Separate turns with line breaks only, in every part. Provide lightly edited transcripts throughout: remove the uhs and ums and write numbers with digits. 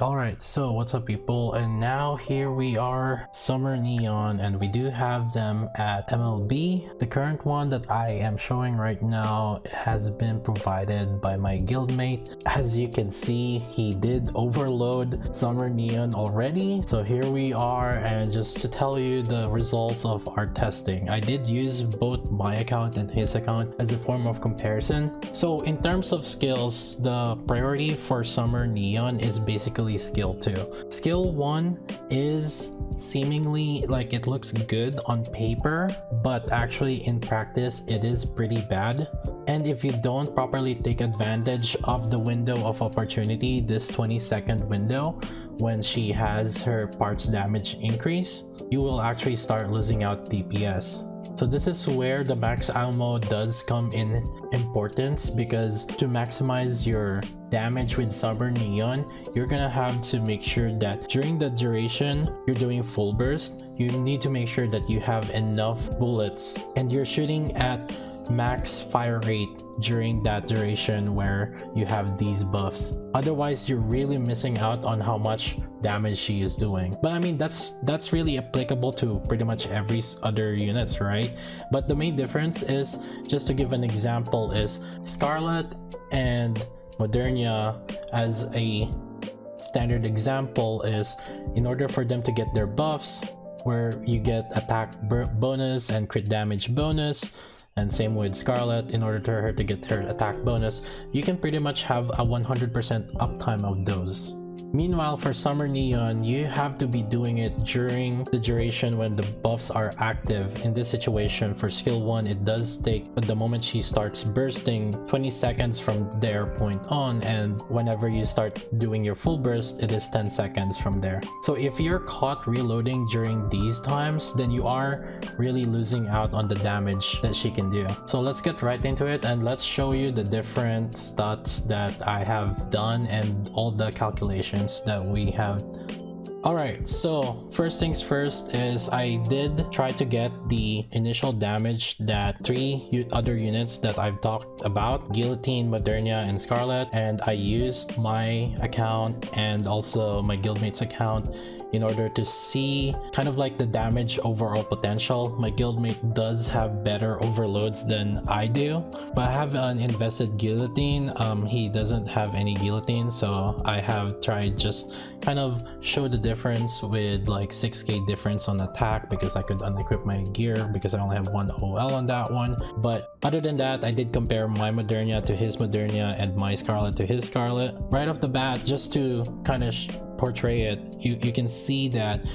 Alright, so what's up people, and now here we are, Summer Neon, and we do have them at MLB. The current one that I am showing right now has been provided by my guildmate. As you can see, he did overload Summer Neon already. So here we are, and just to tell you the results of our testing. I did use both my account and his account as a form of comparison. So in terms of skills, the priority for Summer Neon is basically skill 2. Skill 1 is seemingly like it looks good on paper, but actually in practice it is pretty bad. And if you don't properly take advantage of the window of opportunity, this 20-second window, when she has her parts damage increase, you will actually start losing out DPS. So this is where the max ammo does come in importance, because to maximize your damage with Summer Neon, you're gonna have to make sure that during the duration you're doing full burst, you need to make sure that you have enough bullets and you're shooting at max fire rate during that duration where you have these buffs. Otherwise, you're really missing out on how much damage she is doing. But I mean, that's really applicable to pretty much every other units, right? But the main difference is, just to give an example, is Scarlet and Modernia as a standard example is, in order for them to get their buffs, where you get attack bonus and crit damage bonus, and same with Scarlet, in order for her to get her attack bonus, you can pretty much have a 100% uptime of those. Meanwhile, for Summer Neon, you have to be doing it during the duration when the buffs are active. In this situation, for skill 1, it does take the moment she starts bursting 20 seconds from their point on, and whenever you start doing your full burst, it is 10 seconds from there. So if you're caught reloading during these times, then you are really losing out on the damage that she can do. So let's get right into it, and let's show you the different stats that I have done and all the calculations that we have. Alright, so first things first is I did try to get the initial damage that 3 other units that I've talked about, Guillotine, Modernia, and Scarlet, and I used my account and also my guildmate's account in order to see kind of like the damage overall potential. My guildmate does have better overloads than I do, but I have an invested guillotine. He doesn't have any guillotine, so I have tried just kind of show the difference with like 6k difference on attack, because I could unequip my gear because I only have 1 OL on that one. But other than that, I did compare my Modernia to his Modernia and my Scarlet to his Scarlet. Right off the bat, just to kind of portray it, you can see that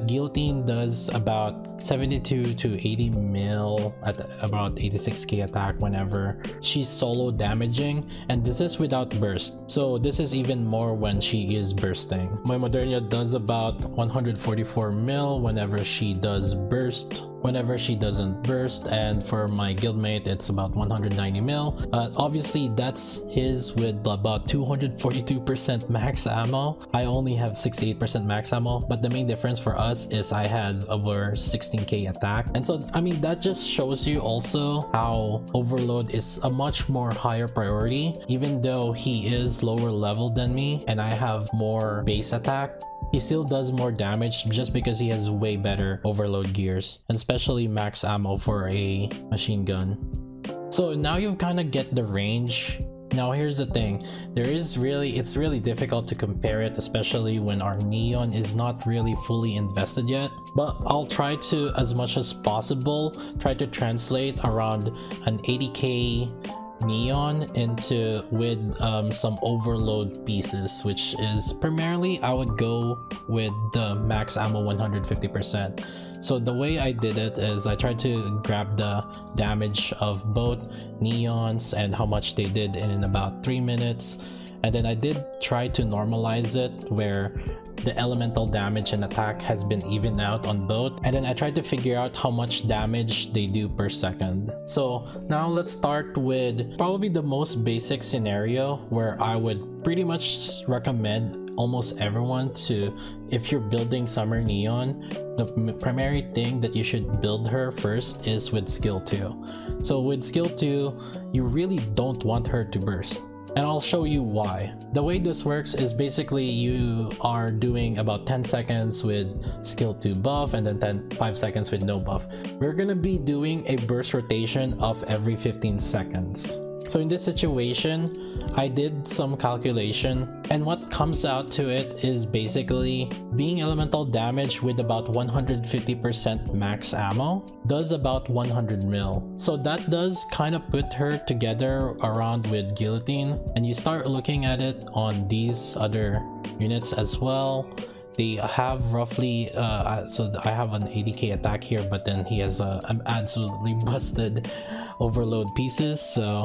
Guillotine does about 72 to 80 mil at about 86k attack whenever she's solo damaging, and this is without burst. So this is even more when she is bursting. My Modernia does about 144 mil whenever she does burst, whenever she doesn't burst, and for my guildmate it's about 190 mil. Obviously that's his with about 242% max ammo. I only have 68% max ammo, but the main difference for us is I had over 16k attack. And so I mean, that just shows you also how overload is a much more higher priority. Even though he is lower level than me and I have more base attack, he still does more damage just because he has way better overload gears, and especially max ammo for a machine gun. So now you've kind of get the range. Now here's the thing, it's really difficult to compare it, especially when our Neon is not really fully invested yet. But I'll try to, as much as possible, try to translate around an 80k Neon into with some overload pieces, which is primarily I would go with the max ammo 150%. So the way I did it is I tried to grab the damage of both Neons and how much they did in about 3 minutes, and then I did try to normalize it where the elemental damage and attack has been evened out on both, and then I tried to figure out how much damage they do per second. So now let's start with probably the most basic scenario where I would pretty much recommend almost everyone to, if you're building Summer Neon, the primary thing that you should build her first is with skill 2. So with skill 2, you really don't want her to burst. and I'll show you why. The way this works is basically you are doing about 10 seconds with skill 2 buff and then 5 seconds with no buff. We're gonna be doing a burst rotation of every 15 seconds. So in this situation, I did some calculation, and what comes out to it is basically being elemental damage with about 150% max ammo does about 100 mil. So that does kind of put her together around with guillotine, and you start looking at it on these other units as well. They have roughly so I have an 80k attack here, but then he has an absolutely busted overload pieces, so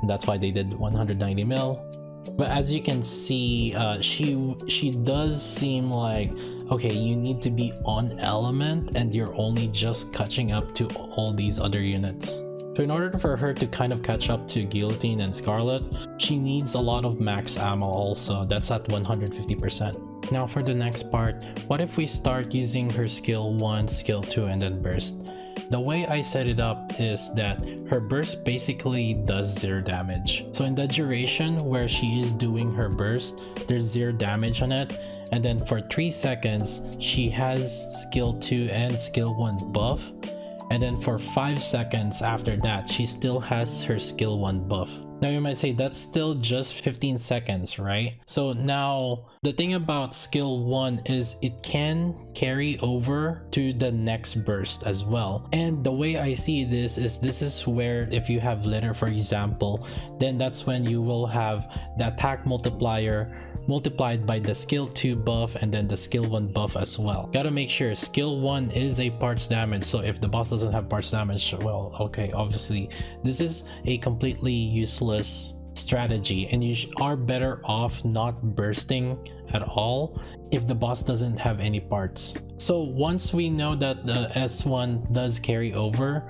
that's why they did 190 mil. But as you can see, she does seem like, okay, you need to be on element and you're only just catching up to all these other units. So in order for her to kind of catch up to guillotine and scarlet, she needs a lot of max ammo also. That's at 150%. Now for the next part, what if we start using her skill 1, skill 2, and then burst? The way I set it up is that her burst basically does 0 damage. So in the duration where she is doing her burst, there's 0 damage on it. And then for 3 seconds, she has skill 2 and skill 1 buff. And then for 5 seconds after that, she still has her skill 1 buff. Now you might say that's still just 15 seconds, right? So now the thing about skill 1 is it can carry over to the next burst as well. And the way I see this is where if you have litter, for example, then that's when you will have the attack multiplier multiplied by the skill 2 buff and then the skill 1 buff as well. Gotta make sure skill 1 is a parts damage, so if the boss doesn't have parts damage, well, okay, obviously this is a completely useless strategy and you are better off not bursting at all if the boss doesn't have any parts. So once we know that the S1 does carry over,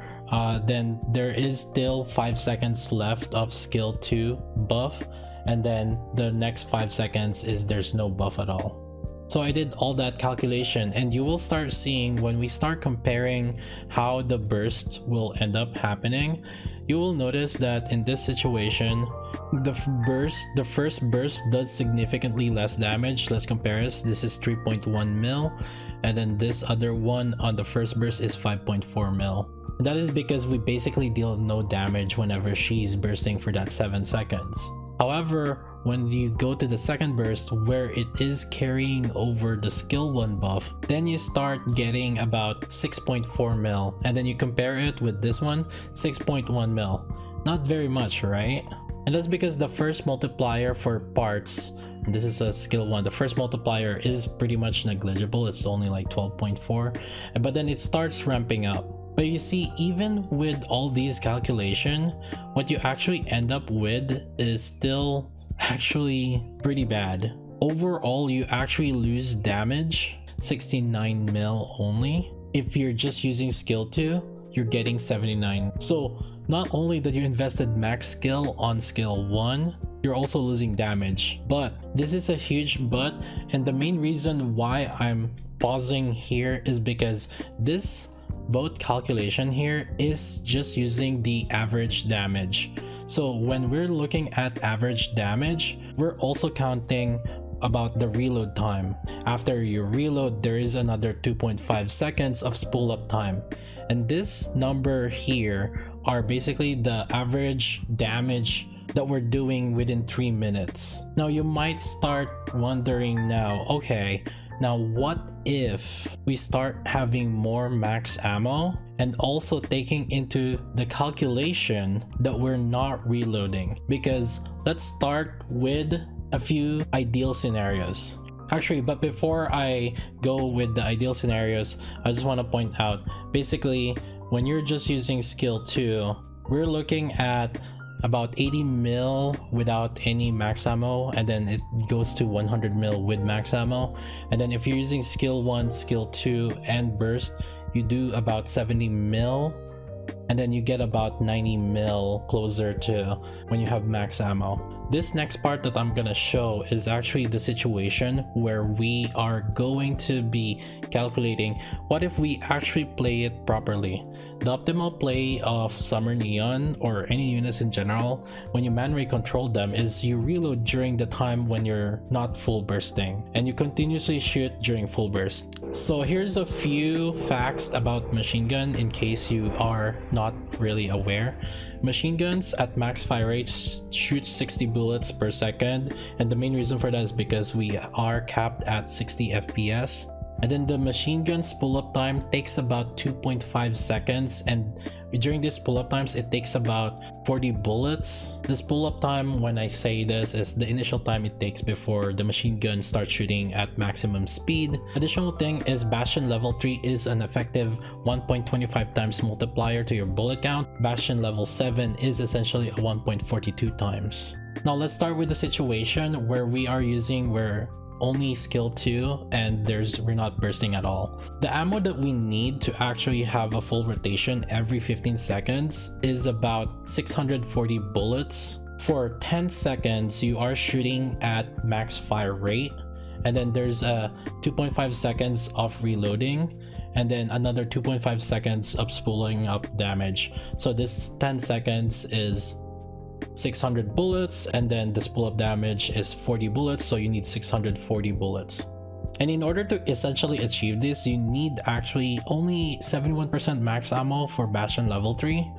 then there is still 5 seconds left of skill 2 buff, and then the next 5 seconds is there's no buff at all. So I did all that calculation, and you will start seeing when we start comparing how the bursts will end up happening, you will notice that in this situation the first burst does significantly less damage. Let's compare this. This is 3.1 mil, and then this other one on the first burst is 5.4 mil. That is because we basically deal no damage whenever she's bursting for that 7 seconds. However, when you go to the second burst where it is carrying over the skill 1 buff, then you start getting about 6.4 mil, and then you compare it with this one, 6.1 mil. Not very much, right? And that's because the first multiplier for parts, and this is a skill 1, the first multiplier is pretty much negligible. It's only like 12.4, but then it starts ramping up. But you see, even with all these calculations, what you actually end up with is still actually pretty bad. Overall, you actually lose damage 69 mil only. If you're just using skill 2, you're getting 79. So not only that you invested max skill on skill 1, you're also losing damage. But this is a huge but, and the main reason why I'm pausing here is because this both calculation here is just using the average damage. So when we're looking at average damage, we're also counting about the reload time. After you reload, there is another 2.5 seconds of spool up time, and this number here are basically the average damage that we're doing within 3 minutes. Now you might start wondering now, okay, now what if we start having more max ammo and also taking into the calculation that we're not reloading? Because let's start with a few ideal scenarios. Actually, but before I go with the ideal scenarios, I just want to point out, basically when you're just using skill 2, we're looking at about 80 mil without any max ammo, and then it goes to 100 mil with max ammo. And then if you're using skill 1, skill 2, and burst, you do about 70 mil, and then you get about 90 mil closer to when you have max ammo. This next part that I'm gonna show is actually the situation where we are going to be calculating what if we actually play it properly. The optimal play of Summer Neon, or any units in general, when you manually control them, is you reload during the time when you're not full bursting, and you continuously shoot during full burst. So here's a few facts about machine gun in case you are not really aware. Machine guns at max fire rates shoot 60 bullets per second, and the main reason for that is because we are capped at 60 FPS. And then the machine gun's pull-up time takes about 2.5 seconds, and during this pull-up times it takes about 40 bullets. This pull-up time, when I say this, is the initial time it takes before the machine gun starts shooting at maximum speed. Additional thing is Bastion level 3 is an effective 1.25 times multiplier to your bullet count. Bastion level 7 is essentially a 1.42 times. Now let's start with the situation where we're only skill 2 and we're not bursting at all. The ammo that we need to actually have a full rotation every 15 seconds is about 640 bullets. For 10 seconds you are shooting at max fire rate, and then there's a 2.5 seconds of reloading, and then another 2.5 seconds of spooling up damage. So this 10 seconds is 600 bullets, and then the spool up damage is 40 bullets, so you need 640 bullets. And in order to essentially achieve this, you need actually only 71% max ammo for Bastion level 3,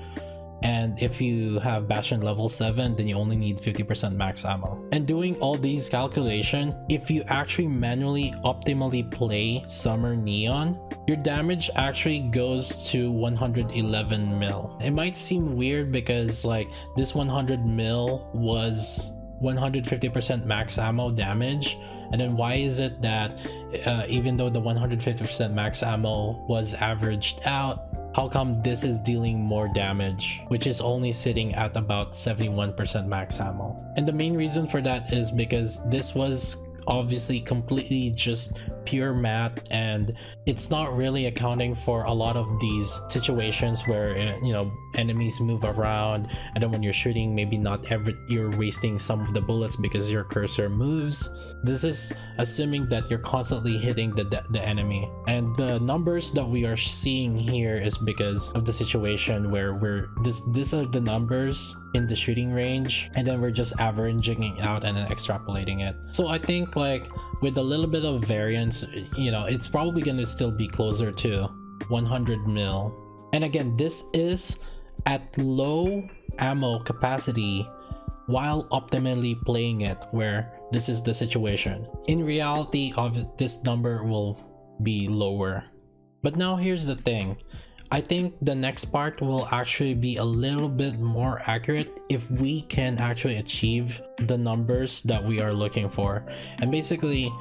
and if you have Bastion level 7, then you only need 50% max ammo. And doing all these calculations, if you actually manually optimally play Summer Neon, your damage actually goes to 111 mil. It might seem weird because like this 100 mil was 150% max ammo damage, and then why is it that even though the 150% max ammo was averaged out, how come this is dealing more damage, which is only sitting at about 71% max ammo? And the main reason for that is because this was obviously completely just pure math, and it's not really accounting for a lot of these situations where enemies move around, and then when you're shooting, maybe you're wasting some of the bullets because your cursor moves. This is assuming that you're constantly hitting the enemy, and the numbers that we are seeing here is because of the situation where these are the numbers in the shooting range, and then we're just averaging it out and then extrapolating it. So I think like with a little bit of variance, it's probably going to still be closer to 100 mil. And again, this is at low ammo capacity while optimally playing it, where this is the situation. In reality, this number will be lower. But now here's the thing. I think the next part will actually be a little bit more accurate if we can actually achieve the numbers that we are looking for. And basically,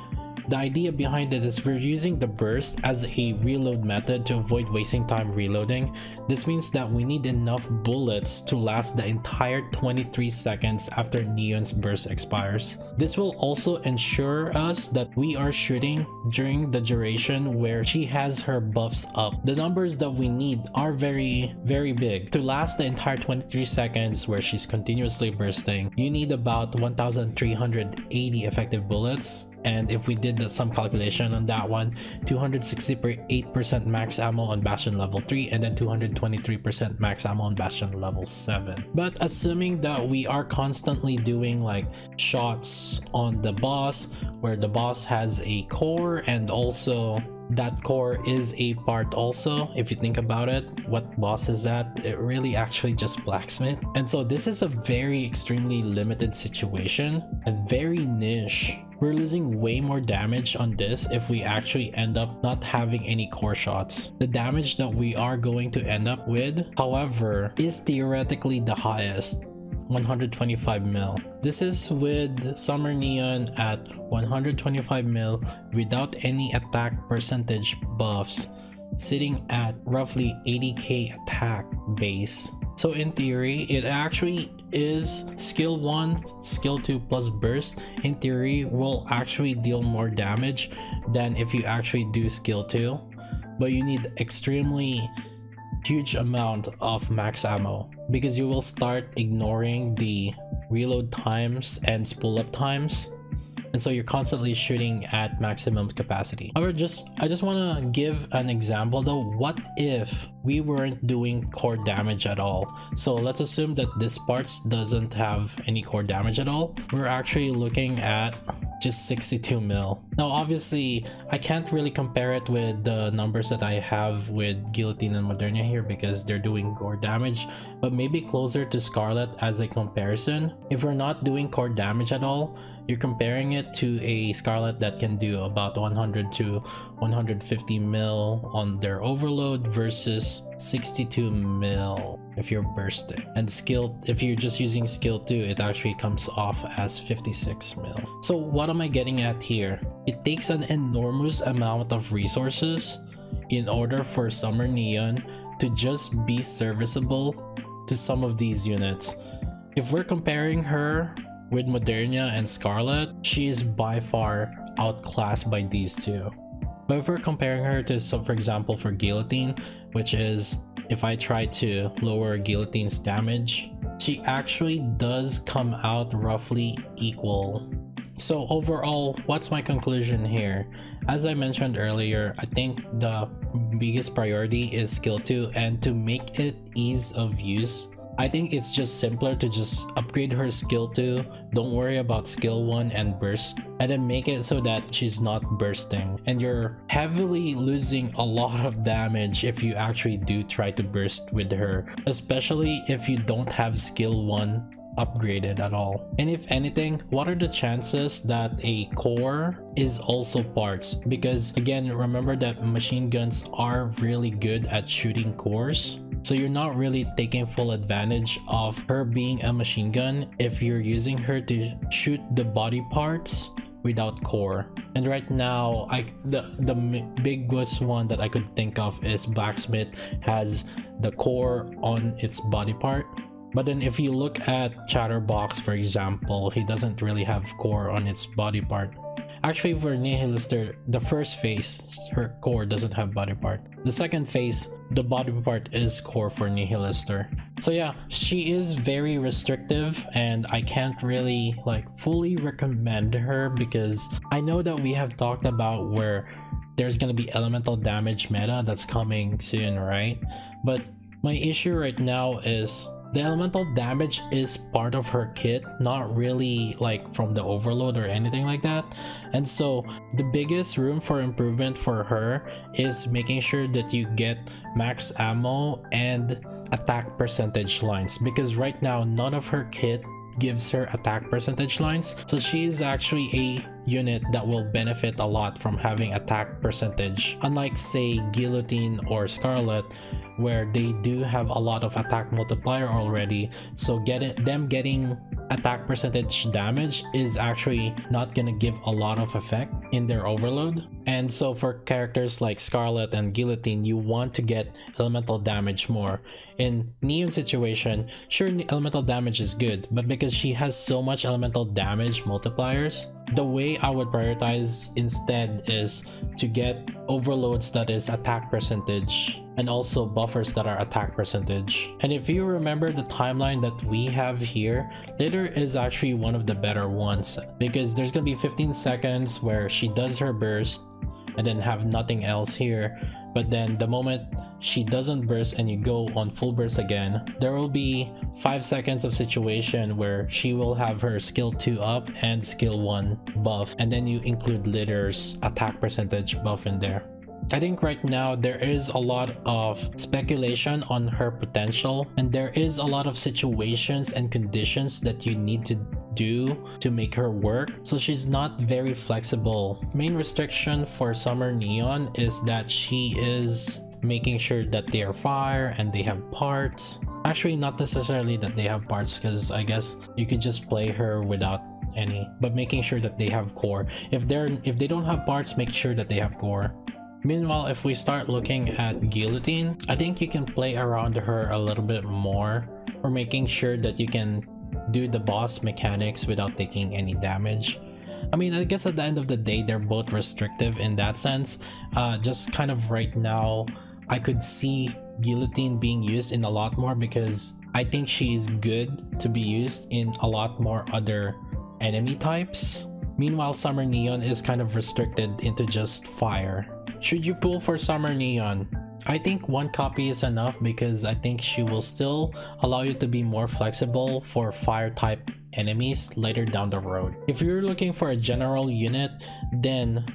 the idea behind it is we're using the burst as a reload method to avoid wasting time reloading. This means that we need enough bullets to last the entire 23 seconds after Neon's burst expires. This will also ensure us that we are shooting during the duration where she has her buffs up. The numbers that we need are very, very big. To last the entire 23 seconds where she's continuously bursting, you need about 1,380 effective bullets. And if we did some calculation on that one, 268% max ammo on Bastion level 3, and then 223% max ammo on Bastion level 7. But assuming that we are constantly doing like shots on the boss, where the boss has a core, and also that core is a part also, if you think about it, what boss is that? It really actually just blacksmith. And so this is a very extremely limited situation and very niche. We're losing way more damage on this if we actually end up not having any core shots. The damage that we are going to end up with, however, is theoretically the highest, 125 mil. This is with Summer Neon at 125 mil without any attack percentage buffs, sitting at roughly 80k attack base. So in theory, it actually is skill 1, skill 2 plus burst. In theory, will actually deal more damage than if you actually do skill 2, but you need extremely huge amount of max ammo because you will start ignoring the reload times and spool up times, and so you're constantly shooting at maximum capacity. However, I just want to give an example though. What if we weren't doing core damage at all? So let's assume that this parts doesn't have any core damage at all. We're actually looking at just 62 mil. Now obviously I can't really compare it with the numbers that I have with Guillotine and Modernia here because they're doing core damage, but maybe closer to Scarlet as a comparison. If we're not doing core damage at all, you're comparing it to a Scarlet that can do about 100 to 150 mil on their overload versus 62 mil if you're bursting. And skill, if you're just using skill 2, it actually comes off as 56 mil. So what am I getting at here? It takes an enormous amount of resources in order for Summer Neon to just be serviceable to some of these units. If we're comparing her with Modernia and Scarlet, she is by far outclassed by these two. But if we're comparing her to, so for example, for Guillotine, which is if I try to lower Guillotine's damage, she actually does come out roughly equal. So overall, what's my conclusion here? As I mentioned earlier, I think the biggest priority is skill 2, and to make it ease of use, I think it's just simpler to just upgrade her skill 2, don't worry about skill 1 and burst, and then make it so that she's not bursting. And you're heavily losing a lot of damage if you actually do try to burst with her, especially if you don't have skill 1 upgraded at all. And if anything, what are the chances that a core is also parts? Because again, remember that machine guns are really good at shooting cores, so you're not really taking full advantage of her being a machine gun if you're using her to shoot the body parts without core. And right now, the biggest one that I could think of is Blacksmith has the core on its body part. But then if you look at Chatterbox, for example, he doesn't really have core on its body part. Actually, for Nihilister, the first phase, her core doesn't have body part. The second phase, the body part is core for Nihilister. So yeah, she is very restrictive, and I can't really fully recommend her because I know that we have talked about where there's gonna be elemental damage meta that's coming soon, right? But my issue right now is the elemental damage is part of her kit, not really from the overload or anything like that. And so the biggest room for improvement for her is making sure that you get max ammo and attack percentage lines, because right now none of her kit gives her attack percentage lines. So she is actually a unit that will benefit a lot from having attack percentage, unlike say Guillotine or Scarlet, where they do have a lot of attack multiplier already. So them getting attack percentage damage is actually not gonna give a lot of effect in their overload. And so for characters like Scarlet and Guillotine, you want to get elemental damage more. In Neon's situation, sure, elemental damage is good, but because she has so much elemental damage multipliers, the way I would prioritize instead is to get overloads that is attack percentage and also buffers that are attack percentage. And if you remember the timeline that we have here, Litter is actually one of the better ones, because there's gonna be 15 seconds where she does her burst and then have nothing else here. But then the moment she doesn't burst and you go on full burst again, there will be 5 seconds of situation where she will have her skill 2 up and skill 1 buff, and then you include Litter's attack percentage buff in there. I think right now there is a lot of speculation on her potential, and there is a lot of situations and conditions that you need to do to make her work, so she's not very flexible. Main restriction for Summer Neon is that she is making sure that they are fire and they have parts. Actually, not necessarily that they have parts, because I guess you could just play her without any, but making sure that they have core. If they don't have parts, make sure that they have core. Meanwhile, if we start looking at Guillotine, I think you can play around her a little bit more, or making sure that you can do the boss mechanics without taking any damage. I mean, I guess at the end of the day, they're both restrictive in that sense. Just kind of right now, I could see guillotine being used in a lot more because I think she's good to be used in a lot more other enemy types. Meanwhile, Summer Neon is kind of restricted into just fire. Should you pull for Summer Neon? I think one copy is enough because I think she will still allow you to be more flexible for fire type enemies later down the road. If you're looking for a general unit, then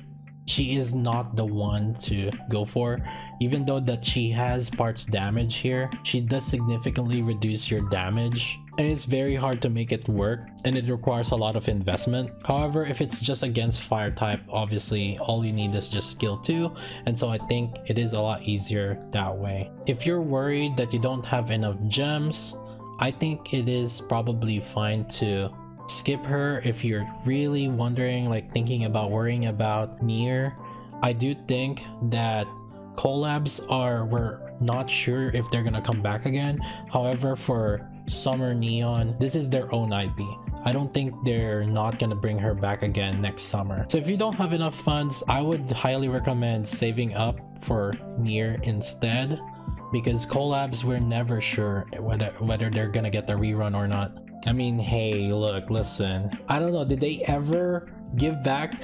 she is not the one to go for. Even though that she has parts damage here, she does significantly reduce your damage, and it's very hard to make it work, and it requires a lot of investment. However, if it's just against fire type, obviously all you need is just skill 2, and so I think it is a lot easier that way. If you're worried that you don't have enough gems, I think it is probably fine to skip her if you're really wondering, like thinking about worrying about Nier. I do think that collabs we're not sure if they're gonna come back again. However, for Summer Neon, this is their own IP. I don't think they're not gonna bring her back again next summer. So if you don't have enough funds, I would highly recommend saving up for Nier instead, because collabs, we're never sure whether they're gonna get the rerun or not. I mean, hey, look, listen, I don't know, did they ever give back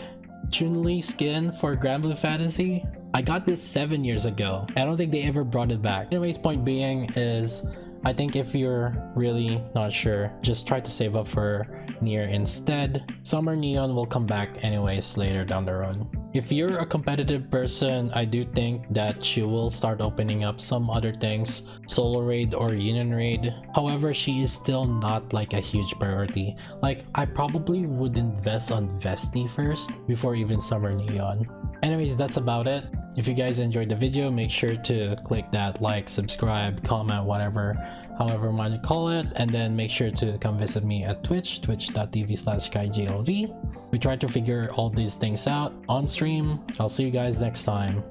Chun-Li skin for Grand Blue Fantasy? I got this 7 years ago. I don't think they ever brought it back. Anyways, point being is, I think if you're really not sure, just try to save up for Nier instead. Summer Neon will come back anyways later down the road. If you're a competitive person, I do think that she will start opening up some other things, solo raid or union raid. However, she is still not like a huge priority. Like, I probably would invest on Vesti first before even Summer Neon. Anyways, that's about it. If you guys enjoyed the video, make sure to click that like, subscribe, comment, whatever, however you might call it, and then make sure to come visit me at twitch.tv/KaiJLV. We try to figure all these things out on stream. I'll see you guys next time.